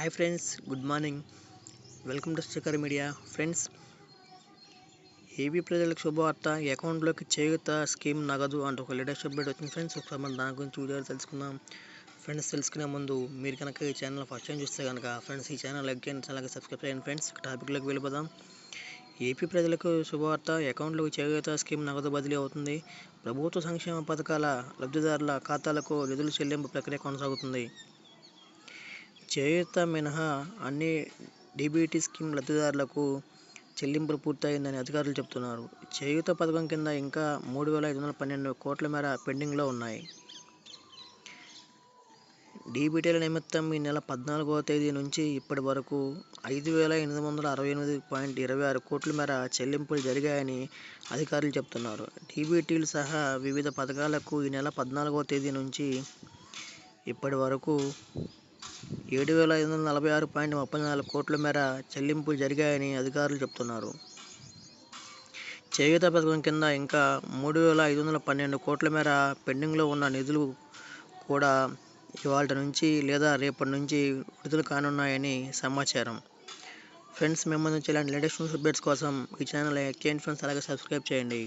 Hi friends, good morning. Welcome to Shekhar media. Friends, AP ప్రజలకు శుభవార్త. అకౌంట్లోకి చేయూత స్కీమ్ నగదు అంటూ ఒక లేటెస్ట్ అప్డేట్ వచ్చింది ఫ్రెండ్స్. ఒకసారి మనం దాని గురించి వీడియోలు తెలుసుకుందాం. ఫ్రెండ్స్, తెలుసుకునే ముందు మీరు కనుక ఈ ఛానల్ ఫస్ట్ టైం చూస్తే కనుక ఫ్రెండ్స్ ఈ ఛానల్ లైక్ చేయండి, అలాగే సబ్స్క్రైబ్ చేయండి. ఫ్రెండ్స్, టాపిక్లోకి వెళ్ళిపోదాం. ఏపీ ప్రజలకు శుభవార్త. అకౌంట్లోకి చేయూత స్కీమ్ నగదు బదిలీ అవుతుంది. ప్రభుత్వ సంక్షేమ పథకాల లబ్ధిదారుల ఖాతాలకు నిధుల చెల్లింపు ప్రక్రియ కొనసాగుతుంది. చేయూత మినహా అన్ని డీబీటీ స్కీమ్ లబ్ధిదారులకు చెల్లింపులు పూర్తయిందని అధికారులు చెబుతున్నారు. చేయూత పథకం కింద ఇంకా 3,512 కోట్ల మేర పెండింగ్లో ఉన్నాయి. డీబీటీల నిమిత్తం ఈ నెల 14వ తేదీ నుంచి ఇప్పటి వరకు 5,868.26 కోట్ల మేర చెల్లింపులు జరిగాయని అధికారులు చెబుతున్నారు. డీబీటీలు సహా వివిధ పథకాలకు ఈ నెల 14వ తేదీ నుంచి ఇప్పటి వరకు 7,546.34 కోట్ల మేర చెల్లింపులు జరిగాయని అధికారులు చెబుతున్నారు. చేయూత పథకం కింద ఇంకా 3,512 కోట్ల మేర పెండింగ్లో ఉన్న నిధులు కూడా ఇవాళ నుంచి లేదా రేపటి నుంచి విడుదల కానున్నాయని సమాచారం. ఫ్రెండ్స్, మేము ఇలాంటి లేటెస్ట్ న్యూస్ అప్డేట్స్ కోసం ఈ ఛానల్ లైక్ చేయండి ఫ్రెండ్స్, అలాగే సబ్స్క్రైబ్ చేయండి.